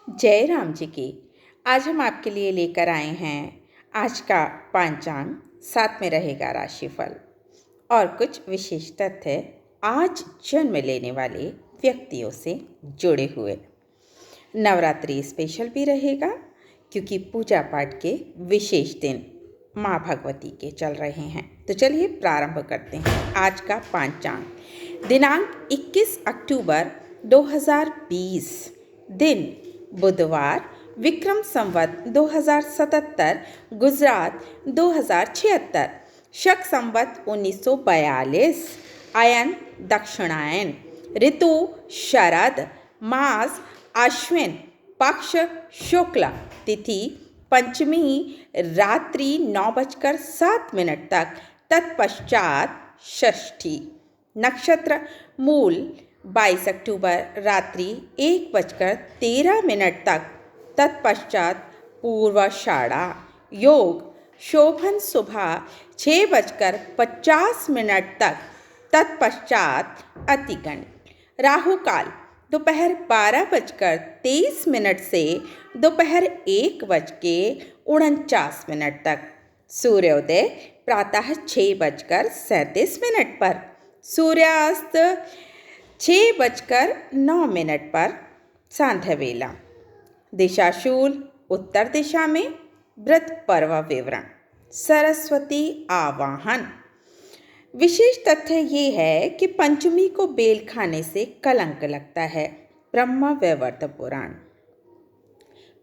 जय राम जी की। आज हम आपके लिए लेकर आए हैं आज का पंचांग, साथ में रहेगा राशिफल और कुछ विशेष तथ्य आज जन्म लेने वाले व्यक्तियों से जुड़े हुए। नवरात्रि स्पेशल भी रहेगा क्योंकि पूजा पाठ के विशेष दिन माँ भगवती के चल रहे हैं। तो चलिए प्रारंभ करते हैं आज का पंचांग। दिनांक 21 अक्टूबर 2020, दिन बुधवार, विक्रम संवत 2077, गुजरात 2076, शक संवत 1942, अयन दक्षिणायन, ऋतु शरद, मास अश्विन, पक्ष शुक्ल, तिथि पंचमी रात्रि 9:07 तक, तत्पश्चात षष्ठी। नक्षत्र मूल 22 अक्टूबर रात्रि 1:13 तक, तत्पश्चात पूर्वाषाढ़ा। योग शोभन सुबह 6:50 तक, तत्पश्चात अतिगंड। राहु काल दोपहर 12:23 से दोपहर 1:49 तक। सूर्योदय प्रातः 6:37 पर, सूर्यास्त 6:09 पर, सांध्य वेला। दिशाशूल उत्तर दिशा में। व्रत पर्व विवरण। सरस्वती आवाहन। विशेष तथ्य ये है कि पंचमी को बेल खाने से कलंक लगता है। ब्रह्म वैवर्त पुराण।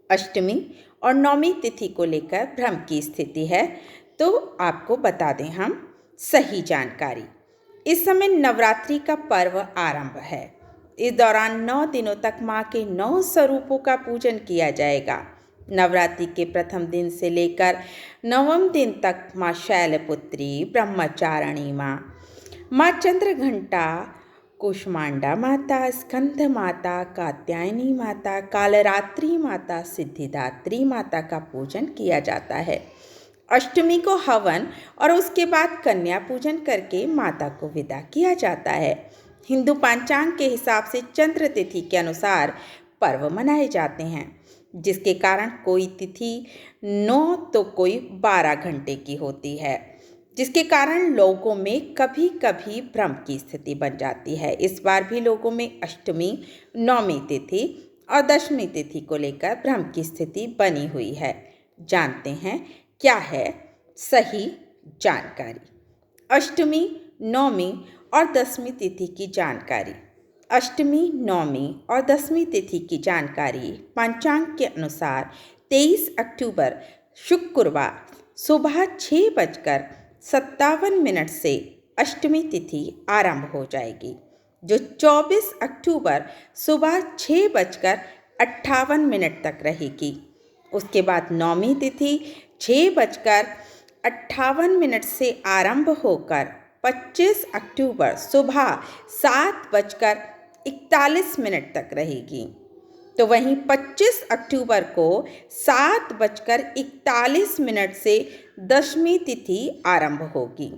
अष्टमी और नौमी तिथि को लेकर भ्रम की स्थिति है, तो आपको बता दें हम सही जानकारी। इस समय नवरात्रि का पर्व आरंभ है। इस दौरान 9 दिनों तक माँ के 9 स्वरूपों का पूजन किया जाएगा। नवरात्रि के प्रथम दिन से लेकर 9वें दिन तक माँ शैलपुत्री, ब्रह्मचारिणी माँ चंद्रघंटा, कुष्मांडा माता, स्कंद माता, कात्यायनी माता, कालरात्रि माता, सिद्धिदात्री माता का पूजन किया जाता है। अष्टमी को हवन और उसके बाद कन्या पूजन करके माता को विदा किया जाता है। हिंदू पंचांग के हिसाब से चंद्र तिथि के अनुसार पर्व मनाए जाते हैं, जिसके कारण कोई तिथि 9 तो कोई 12 घंटे की होती है, जिसके कारण लोगों में कभी कभी भ्रम की स्थिति बन जाती है। इस बार भी लोगों में अष्टमी, नौमी तिथि और दशमी तिथि को लेकर भ्रम की स्थिति बनी हुई है। जानते हैं क्या है सही जानकारी। अष्टमी, नौमी और दसवीं तिथि की जानकारी। अष्टमी, नौमी और दसवीं तिथि की जानकारी पंचांग के अनुसार 23 अक्टूबर शुक्रवार सुबह 6:57 से अष्टमी तिथि आरंभ हो जाएगी, जो 24 अक्टूबर सुबह 6:58 तक रहेगी। उसके बाद नौमी तिथि 6:58 से आरंभ होकर 25 अक्टूबर सुबह 7:41 तक रहेगी। तो वहीं 25 अक्टूबर को 7:41 से दशमी तिथि आरंभ होगी,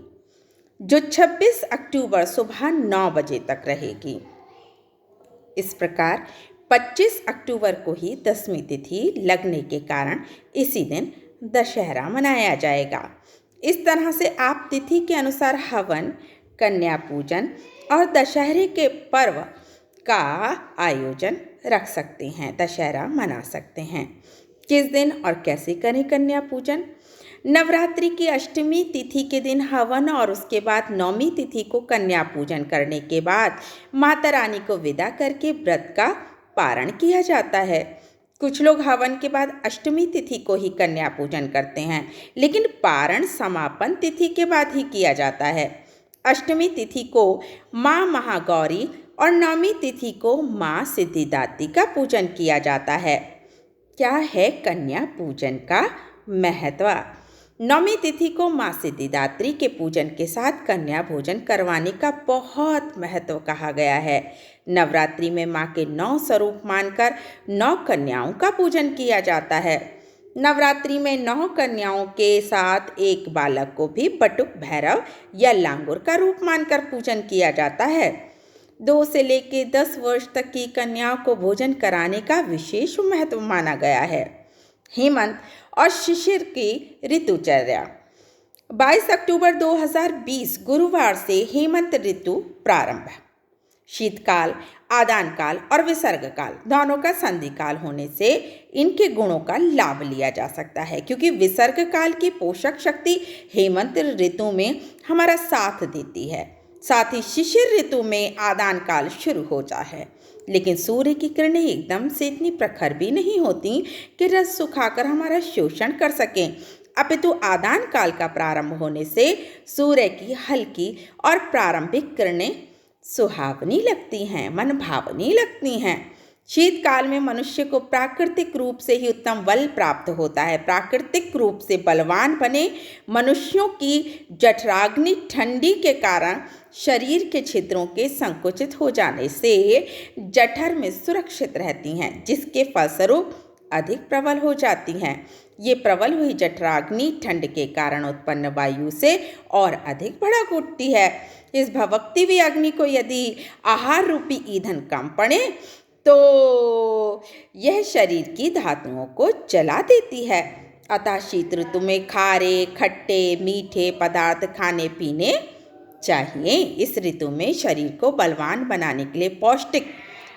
जो 26 अक्टूबर सुबह 9 बजे तक रहेगी। इस प्रकार 25 अक्टूबर को ही दसवीं तिथि लगने के कारण इसी दिन दशहरा मनाया जाएगा। इस तरह से आप तिथि के अनुसार हवन, कन्या पूजन और दशहरे के पर्व का आयोजन रख सकते हैं, दशहरा मना सकते हैं। किस दिन और कैसे करें कन्या पूजन? नवरात्रि की अष्टमी तिथि के दिन हवन और उसके बाद नौमी तिथि को कन्या पूजन करने के बाद माता रानी को विदा करके व्रत का पारण किया जाता है। कुछ लोग हवन के बाद अष्टमी तिथि को ही कन्या पूजन करते हैं, लेकिन पारण समापन तिथि के बाद ही किया जाता है। अष्टमी तिथि को माँ महागौरी और नौमी तिथि को माँ सिद्धिदात्री का पूजन किया जाता है। क्या है कन्या पूजन का महत्व? नौमी तिथि को माँ सिद्धिदात्री के पूजन के साथ कन्या भोजन करवाने का बहुत महत्व कहा गया है। नवरात्रि में माँ के 9 स्वरूप मानकर 9 कन्याओं का पूजन किया जाता है। नवरात्रि में 9 कन्याओं के साथ एक बालक को भी बटुक भैरव या लांगुर का रूप मानकर पूजन किया जाता है। 2 से लेकर 10 वर्ष तक की कन्याओं को भोजन कराने का विशेष महत्व माना गया है। हेमंत और शिशिर की ऋतुचर्या। 22 अक्टूबर 2020 गुरुवार से हेमंत ऋतु प्रारंभ। शीतकाल, आदान काल और विसर्ग काल दोनों का संधि काल होने से इनके गुणों का लाभ लिया जा सकता है, क्योंकि विसर्ग काल की पोषक शक्ति हेमंत ऋतु में हमारा साथ देती है। साथ ही शिशिर ऋतु में आदान काल शुरू होता है, लेकिन सूर्य की किरणें एकदम से इतनी प्रखर भी नहीं होती कि रस सुखाकर हमारा शोषण कर सकें, अपितु आदान काल का प्रारंभ होने से सूर्य की हल्की और प्रारंभिक किरणें सुहावनी लगती हैं, मन भावनी लगती हैं। शीतकाल में मनुष्य को प्राकृतिक रूप से ही उत्तम बल प्राप्त होता है। प्राकृतिक रूप से बलवान बने मनुष्यों की जठराग्नि ठंडी के कारण शरीर के छिद्रों के संकुचित हो जाने से जठर में सुरक्षित रहती हैं, जिसके फलस्वरूप अधिक प्रबल हो जाती हैं। ये प्रबल हुई जठराग्नि ठंड के कारण उत्पन्न वायु से और अधिक भड़क उठती है। इस भभकती हुई अग्नि को यदि आहार रूपी ईंधन कम पड़े तो यह शरीर की धातुओं को जला देती है। अतः शीत ऋतु में खारे, खट्टे, मीठे पदार्थ खाने पीने चाहिए। इस ऋतु में शरीर को बलवान बनाने के लिए पौष्टिक,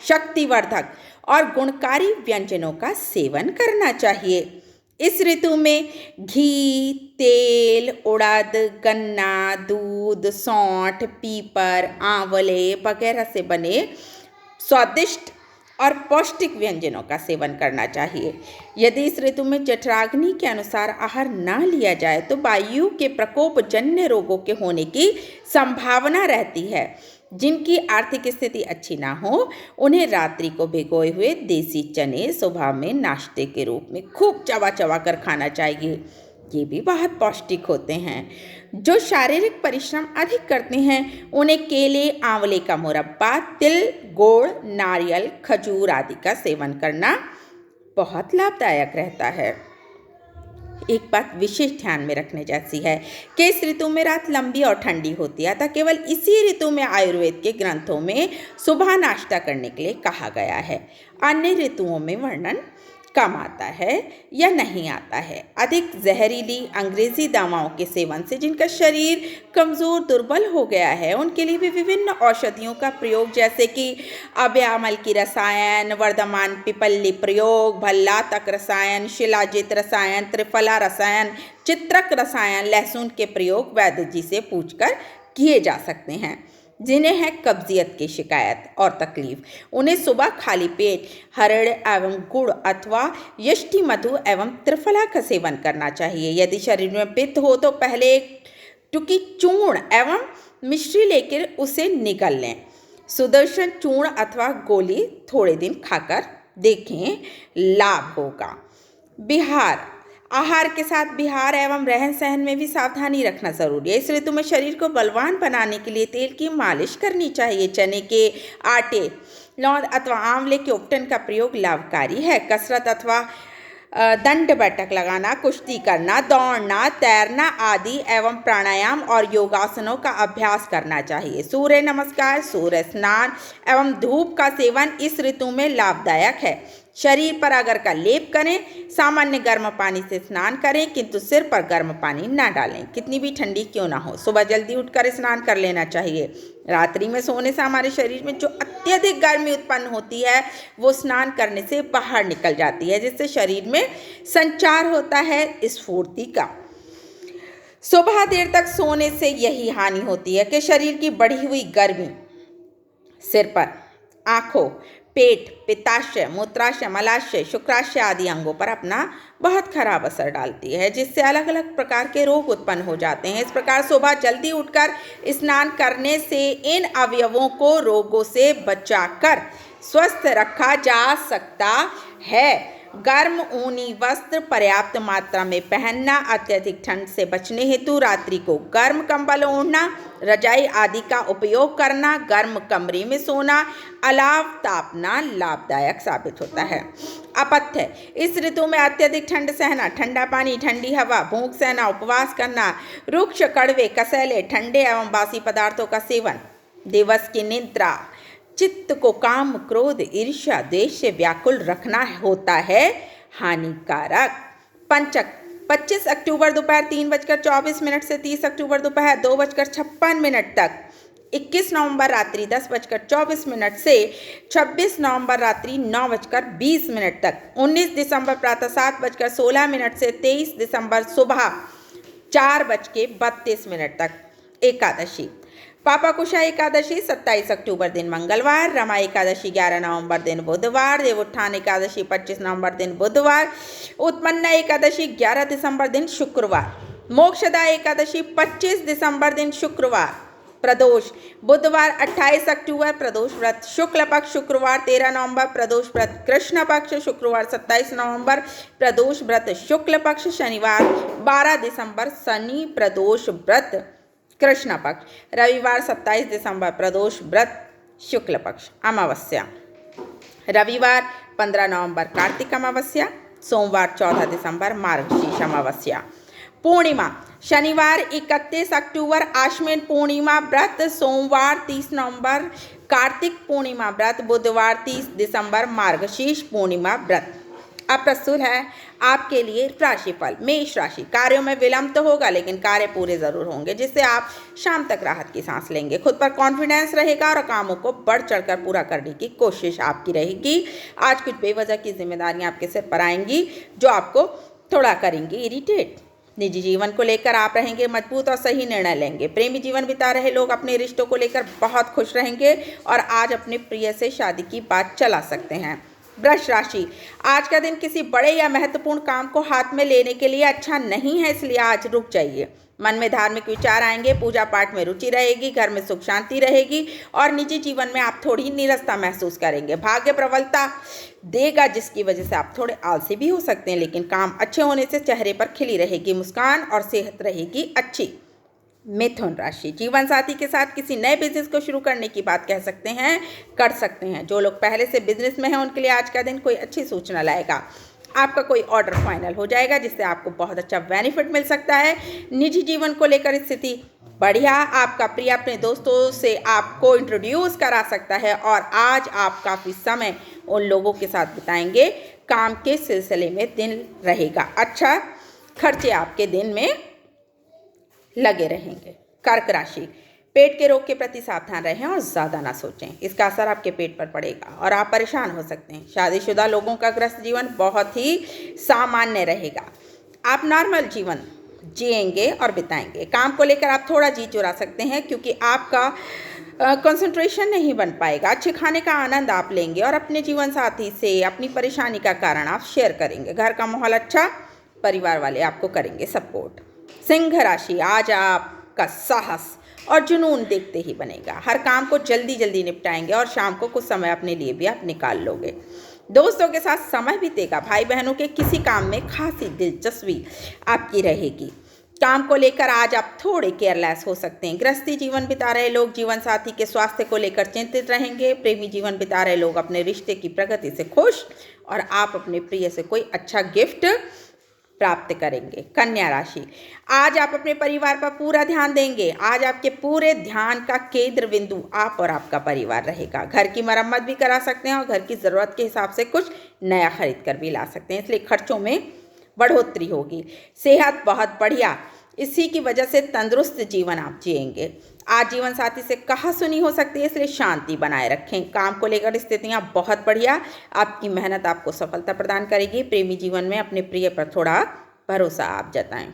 शक्तिवर्धक और गुणकारी व्यंजनों का सेवन करना चाहिए। इस ऋतु में घी, तेल, उड़द, गन्ना, दूध, सौंठ, पीपर, आंवले वगैरह से बने स्वादिष्ट और पौष्टिक व्यंजनों का सेवन करना चाहिए। यदि इस ऋतु में जठराग्नि के अनुसार आहार न लिया जाए तो वायु के प्रकोप जन्य रोगों के होने की संभावना रहती है। जिनकी आर्थिक स्थिति अच्छी ना हो उन्हें रात्रि को भिगोए हुए देसी चने सुबह में नाश्ते के रूप में खूब चबा चबा कर खाना चाहिए। ये भी बहुत पौष्टिक होते हैं। जो शारीरिक परिश्रम अधिक करते हैं उन्हें केले, आंवले का मुरब्बा, तिल, गुड़, नारियल, खजूर आदि का सेवन करना बहुत लाभदायक रहता है। एक बात विशेष ध्यान में रखने जैसी है कि इस ऋतु में रात लंबी और ठंडी होती है, अतः केवल इसी ऋतु में आयुर्वेद के ग्रंथों में सुबह नाश्ता करने के लिए कहा गया है। अन्य ऋतुओं में वर्णन कम आता है या नहीं आता है। अधिक जहरीली अंग्रेजी दवाओं के सेवन से जिनका शरीर कमज़ोर, दुर्बल हो गया है, उनके लिए भी विभिन्न औषधियों का प्रयोग, जैसे कि अभ्यामल की रसायन, वर्धमान पिपल्ली प्रयोग, भल्लातक रसायन, शिलाजित रसायन, त्रिफला रसायन, चित्रक रसायन, लहसुन के प्रयोग वैद्य जी से पूछकर किए जा सकते हैं। जिन्हें है कब्जियत की शिकायत और तकलीफ, उन्हें सुबह खाली पेट हरड़ एवं गुड़ अथवा यष्टि मधु एवं त्रिफला का सेवन करना चाहिए। यदि शरीर में पित्त हो तो पहले एक टुकी चूर्ण एवं मिश्री लेकर उसे निगल लें। सुदर्शन चूर्ण अथवा गोली थोड़े दिन खाकर देखें, लाभ होगा। बिहार आहार के साथ बिहार एवं रहन सहन में भी सावधानी रखना जरूरी है। इस ऋतु में शरीर को बलवान बनाने के लिए तेल की मालिश करनी चाहिए। चने के आटे, लौंग अथवा आंवले के उपटन का प्रयोग लाभकारी है। कसरत अथवा दंड बैठक लगाना, कुश्ती करना, दौड़ना, तैरना आदि एवं प्राणायाम और योगासनों का अभ्यास करना चाहिए। सूर्य नमस्कार, सूर्य स्नान एवं धूप का सेवन इस ऋतु में लाभदायक है। शरीर पर अगर का लेप करें, सामान्य गर्म पानी से स्नान करें, किंतु सिर पर गर्म पानी ना डालें, कितनी भी ठंडी क्यों ना हो। सुबह जल्दी उठकर स्नान कर लेना चाहिए। रात्रि में सोने से हमारे शरीर में जो अत्यधिक गर्मी उत्पन्न होती है वो स्नान करने से बाहर निकल जाती है, जिससे शरीर में संचार होता है स्फूर्ति का। सुबह देर तक सोने से यही हानि होती है कि शरीर की बढ़ी हुई गर्मी सिर पर, आँखों, पेट, पित्ताशय, मूत्राशय, मलाशय, शुक्राशय आदि अंगों पर अपना बहुत खराब असर डालती है, जिससे अलग अलग प्रकार के रोग उत्पन्न हो जाते हैं। इस प्रकार सुबह जल्दी उठकर स्नान करने से इन अवयवों को रोगों से बचाकर स्वस्थ रखा जा सकता है। गर्म ऊनी वस्त्र पर्याप्त मात्रा में पहनना, अत्यधिक ठंड से बचने हेतु रात्रि को गर्म कंबल ओढ़ना, रजाई आदि का उपयोग करना, गर्म कमरे में सोना, अलाव तापना लाभदायक साबित होता है। अपथ्य इस ऋतु में अत्यधिक ठंड सहना, ठंडा पानी, ठंडी हवा, भूख सहना, उपवास करना, रुक्ष, कड़वे, कसैले, ठंडे एवं बासी पदार्थों का सेवन, दिवस की निद्रा, चित्त को काम, क्रोध, ईर्ष्या, द्वेष से व्याकुल रखना होता है हानिकारक। पंचक 25 अक्टूबर दोपहर 3:24 से 30 अक्टूबर दोपहर 2:56 तक, 21 नवंबर रात्रि 10:24 से 26 नवंबर रात्रि 9:20 तक, 19 दिसंबर प्रातः 7:16 से 23 दिसंबर सुबह 4:32 तक। एकादशी पापाकुशा एकादशी 27 अक्टूबर दिन मंगलवार, रमा एकादशी 11 नवंबर दिन बुधवार, देवोत्थान एकादशी 25 नवंबर दिन बुधवार, उत्पन्ना एकादशी 11 दिसंबर दिन शुक्रवार, मोक्षदा एकादशी 25 दिसंबर दिन शुक्रवार, प्रदोष बुधवार 28 अक्टूबर, प्रदोष व्रत शुक्ल पक्ष शुक्रवार 13 नवंबर, प्रदोष व्रत कृष्ण पक्ष शुक्रवार 27 नवंबर, प्रदोष व्रत शुक्ल पक्ष शनिवार 12 दिसंबर, शनि प्रदोष व्रत कृष्ण पक्ष, रविवार 27 दिसंबर, प्रदोष व्रत शुक्ल पक्ष। अमावस्या रविवार 15 नवंबर कार्तिक अमावस्या, सोमवार 14 दिसंबर मार्गशीर्ष अमावस्या। पूर्णिमा शनिवार 31 अक्टूबर आश्विन पूर्णिमा व्रत, सोमवार 30 नवंबर कार्तिक पूर्णिमा व्रत, बुधवार 30 दिसंबर मार्गशीर्ष पूर्णिमा व्रत। अब प्रस्तुत है आपके लिए राशिफल। मेष राशि, कार्यों में विलंब तो होगा लेकिन कार्य पूरे जरूर होंगे, जिससे आप शाम तक राहत की सांस लेंगे। खुद पर कॉन्फिडेंस रहेगा और कामों को बढ़ चढ़कर पूरा करने की कोशिश आपकी रहेगी। आज कुछ बेवजह की जिम्मेदारियां आपके सिर पर आएंगी जो आपको थोड़ा करेंगी इरिटेट। निजी जीवन को लेकर आप रहेंगे मजबूत और सही निर्णय लेंगे। प्रेमी जीवन बिता रहे लोग अपने रिश्तों को लेकर बहुत खुश रहेंगे और आज अपने प्रिय से शादी की बात चला सकते हैं। वृष राशि, आज का दिन किसी बड़े या महत्वपूर्ण काम को हाथ में लेने के लिए अच्छा नहीं है, इसलिए आज रुक जाइए। मन में धार्मिक विचार आएंगे, पूजा पाठ में रुचि रहेगी, घर में सुख शांति रहेगी और निजी जीवन में आप थोड़ी नीरसता महसूस करेंगे। भाग्य प्रबलता देगा जिसकी वजह से आप थोड़े आलसी भी हो सकते हैं, लेकिन काम अच्छे होने से चेहरे पर खिली रहेगी मुस्कान और सेहत रहेगी अच्छी। मिथुन राशि, जीवन साथी के साथ किसी नए बिजनेस को शुरू करने की बात कह सकते हैं, कर सकते हैं। जो लोग पहले से बिजनेस में हैं उनके लिए आज का दिन कोई अच्छी सूचना लाएगा। आपका कोई ऑर्डर फाइनल हो जाएगा जिससे आपको बहुत अच्छा बेनिफिट मिल सकता है। निजी जीवन को लेकर स्थिति बढ़िया, आपका प्रिय अपने दोस्तों से आपको इंट्रोड्यूस करा सकता है और आज आप काफ़ी समय उन लोगों के साथ बिताएंगे। काम के सिलसिले में दिन रहेगा अच्छा, खर्चे आपके दिन में लगे रहेंगे। कर्क राशि, पेट के रोग के प्रति सावधान रहें और ज़्यादा ना सोचें, इसका असर आपके पेट पर पड़ेगा और आप परेशान हो सकते हैं। शादीशुदा लोगों का ग्रस्त जीवन बहुत ही सामान्य रहेगा। आप नॉर्मल जीवन जिएंगे और बिताएंगे। काम को लेकर आप थोड़ा जी चुरा सकते हैं क्योंकि आपका कंसंट्रेशन नहीं बन पाएगा। अच्छे खाने का आनंद आप लेंगे और अपने जीवन साथी से अपनी परेशानी का कारण आप शेयर करेंगे। घर का माहौल अच्छा, परिवार वाले आपको करेंगे सपोर्ट। सिंह राशि, आज आपका साहस और जुनून देखते ही बनेगा। हर काम को जल्दी जल्दी निपटाएंगे और शाम को कुछ समय अपने लिए भी आप निकाल लोगे। दोस्तों के साथ समय बीतेगा। भाई बहनों के किसी काम में खासी दिलचस्पी आपकी रहेगी। काम को लेकर आज आप थोड़े केयरलेस हो सकते हैं। गृहस्थी जीवन बिता रहे लोग जीवन साथी के स्वास्थ्य को लेकर चिंतित रहेंगे। प्रेमी जीवन बिता रहे लोग अपने रिश्ते की प्रगति से खुश और आप अपने प्रिय से कोई अच्छा गिफ्ट प्राप्त करेंगे। कन्या राशि, आज आप अपने परिवार पर पूरा ध्यान देंगे। आज आपके पूरे ध्यान का केंद्र बिंदु आप और आपका परिवार रहेगा। घर की मरम्मत भी करा सकते हैं और घर की ज़रूरत के हिसाब से कुछ नया खरीद कर भी ला सकते हैं, इसलिए खर्चों में बढ़ोतरी होगी। सेहत बहुत बढ़िया, इसी की वजह से तंदुरुस्त जीवन आप जिएंगे। आज जीवन साथी से कहा सुनी हो सकती है, इसलिए शांति बनाए रखें। काम को लेकर स्थितियां बहुत बढ़िया, आपकी मेहनत आपको सफलता प्रदान करेगी। प्रेमी जीवन में अपने प्रिय पर थोड़ा भरोसा आप जताएं।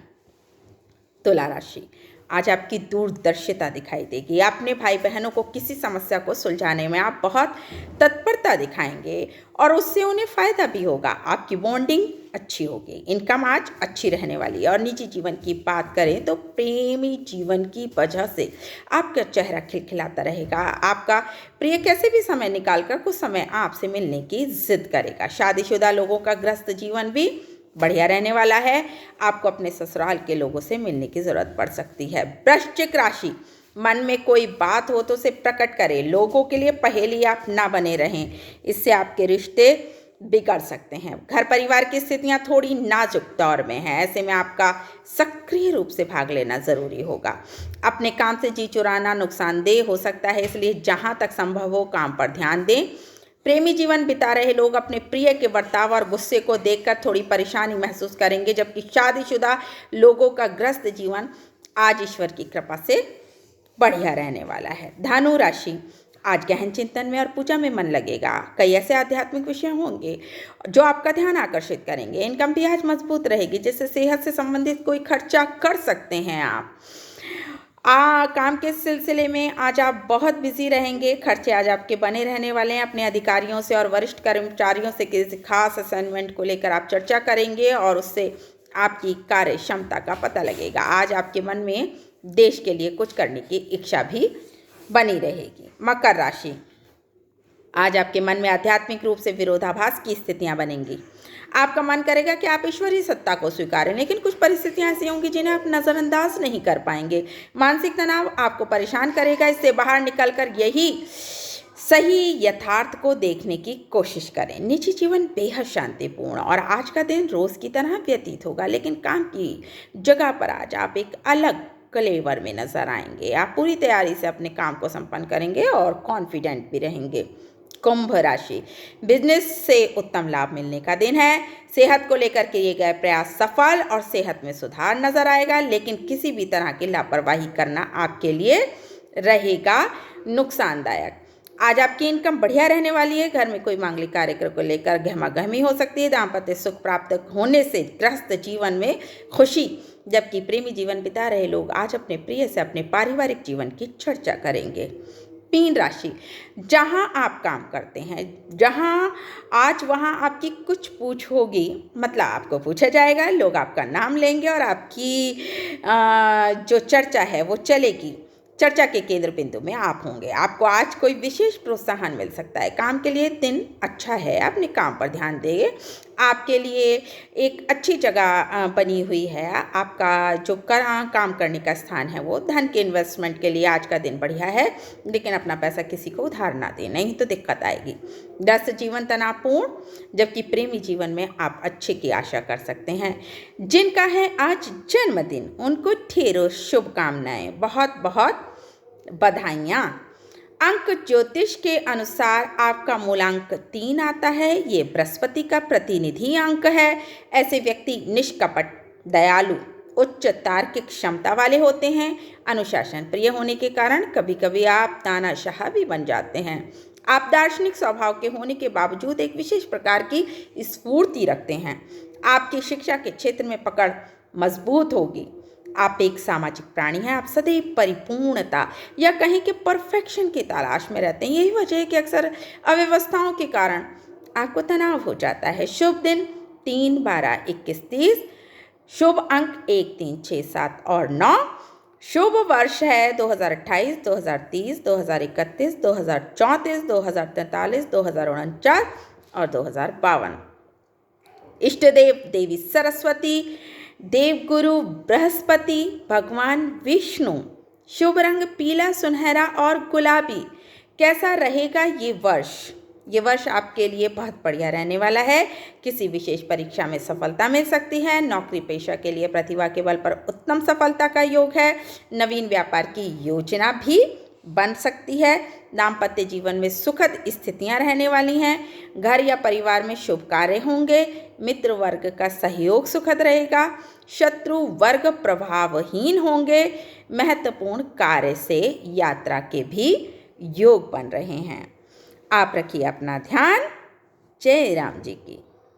तुला राशि, आज आपकी दूरदर्शिता दिखाई देगी। अपने भाई बहनों को किसी समस्या को सुलझाने में आप बहुत तत्परता दिखाएंगे और उससे उन्हें फ़ायदा भी होगा। आपकी बॉन्डिंग अच्छी होगी। इनकम आज अच्छी रहने वाली है। और निजी जीवन की बात करें तो प्रेमी जीवन की वजह से आपका चेहरा खिलखिलाता रहेगा। आपका प्रिय कैसे भी समय निकालकर कुछ समय आपसे मिलने की जिद करेगा। शादीशुदा लोगों का गृहस्थ जीवन भी बढ़िया रहने वाला है। आपको अपने ससुराल के लोगों से मिलने की ज़रूरत पड़ सकती है। वृश्चिक राशि, मन में कोई बात हो तो उसे प्रकट करें। लोगों के लिए पहेली आप ना बने रहें, इससे आपके रिश्ते बिगड़ सकते हैं। घर परिवार की स्थितियां थोड़ी नाजुक दौर में हैं, ऐसे में आपका सक्रिय रूप से भाग लेना ज़रूरी होगा। अपने काम से जी चुराना नुकसानदेह हो सकता है, इसलिए जहां तक संभव हो काम पर ध्यान दें। प्रेमी जीवन बिता रहे लोग अपने प्रिय के बर्ताव और गुस्से को देखकर थोड़ी परेशानी महसूस करेंगे, जबकि शादीशुदा लोगों का ग्रस्त जीवन आज ईश्वर की कृपा से बढ़िया रहने वाला है। धनु राशि, आज गहन चिंतन में और पूजा में मन लगेगा। कई ऐसे आध्यात्मिक विषय होंगे जो आपका ध्यान आकर्षित करेंगे। इनकम भी आज मजबूत रहेगी, जिससे सेहत से संबंधित कोई खर्चा कर सकते हैं आप। काम के सिलसिले में आज आप बहुत बिजी रहेंगे। खर्चे आज आपके बने रहने वाले हैं। अपने अधिकारियों से और वरिष्ठ कर्मचारियों से किसी खास असाइनमेंट को लेकर आप चर्चा करेंगे और उससे आपकी कार्य क्षमता का पता लगेगा। आज आपके मन में देश के लिए कुछ करने की इच्छा भी बनी रहेगी। मकर राशि, आज आपके मन में आध्यात्मिक रूप से विरोधाभास की स्थितियां बनेंगी। आपका मन करेगा कि आप ईश्वरीय सत्ता को स्वीकारें, लेकिन कुछ परिस्थितियां ऐसी होंगी जिन्हें आप नज़रअंदाज नहीं कर पाएंगे। मानसिक तनाव आपको परेशान करेगा, इससे बाहर निकलकर यही सही यथार्थ को देखने की कोशिश करें। निजी जीवन बेहद शांतिपूर्ण और आज का दिन रोज की तरह व्यतीत होगा, लेकिन काम की जगह पर आज आप एक अलग क्लेवर में नजर आएंगे। आप पूरी तैयारी से अपने काम को संपन्न करेंगे और कॉन्फिडेंट भी रहेंगे। कुंभ राशि, बिजनेस से उत्तम लाभ मिलने का दिन है। सेहत को लेकर किए गए प्रयास सफल और सेहत में सुधार नजर आएगा, लेकिन किसी भी तरह की लापरवाही करना आपके लिए रहेगा नुकसानदायक। आज आपकी इनकम बढ़िया रहने वाली है। घर में कोई मांगलिक कार्यक्रम को लेकर गहमागहमी हो सकती है। दाम्पत्य सुख प्राप्त होने से ग्रस्त जीवन में खुशी, जबकि प्रेमी जीवन बिता रहे लोग आज अपने प्रिय से अपने पारिवारिक जीवन की चर्चा करेंगे। मीन राशि, जहां आप काम करते हैं, जहां आज वहां आपकी कुछ पूछ होगी, मतलब आपको पूछा जाएगा, लोग आपका नाम लेंगे और आपकी जो चर्चा है वो चलेगी। चर्चा के केंद्र बिंदु में आप होंगे। आपको आज कोई विशेष प्रोत्साहन मिल सकता है। काम के लिए दिन अच्छा है, अपने काम पर ध्यान देंगे। आपके लिए एक अच्छी जगह बनी हुई है। आपका जो काम करने का स्थान है वो धन के इन्वेस्टमेंट के लिए आज का दिन बढ़िया है, लेकिन अपना पैसा किसी को उधार ना दें, नहीं तो दिक्कत आएगी। व्यस्त जीवन तनावपूर्ण, जबकि प्रेमी जीवन में आप अच्छे की आशा कर सकते हैं। जिनका है आज जन्मदिन, उनको ढेरों शुभकामनाएं, बहुत बहुत बधाइयाँ। अंक ज्योतिष के अनुसार आपका मूलांक 3 आता है। ये बृहस्पति का प्रतिनिधि अंक है। ऐसे व्यक्ति निष्कपट, दयालु, उच्च तार्किक क्षमता वाले होते हैं। अनुशासन प्रिय होने के कारण कभी कभी आप तानाशाह भी बन जाते हैं। आप दार्शनिक स्वभाव के होने के बावजूद एक विशेष प्रकार की स्फूर्ति रखते हैं। आपकी शिक्षा के क्षेत्र में पकड़ मजबूत होगी। आप एक सामाजिक प्राणी हैं। आप सदैव परिपूर्णता या कहीं के परफेक्शन की तलाश में रहते हैं। यही वजह है कि अक्सर अव्यवस्थाओं के कारण आपको तनाव हो जाता है। शुभ दिन 3, 12, 21, 30। शुभ अंक 1, 3, 6, 7 और 9। शुभ वर्ष है 2028, 2030, 2031, 2034, 2043, 2049 और 2052। इष्ट देव देवी सरस्वती, देवगुरु बृहस्पति, भगवान विष्णु। शुभ रंग पीला, सुनहरा और गुलाबी। कैसा रहेगा ये वर्ष? ये वर्ष आपके लिए बहुत बढ़िया रहने वाला है। किसी विशेष परीक्षा में सफलता मिल सकती है। नौकरी पेशा के लिए प्रतिभा के बल पर उत्तम सफलता का योग है। नवीन व्यापार की योजना भी बन सकती है। दाम्पत्य जीवन में सुखद स्थितियां रहने वाली हैं। घर या परिवार में शुभ कार्य होंगे। मित्र वर्ग का सहयोग सुखद रहेगा। शत्रु वर्ग प्रभावहीन होंगे। महत्वपूर्ण कार्य से यात्रा के भी योग बन रहे हैं। आप रखिए अपना ध्यान। जय राम जी की।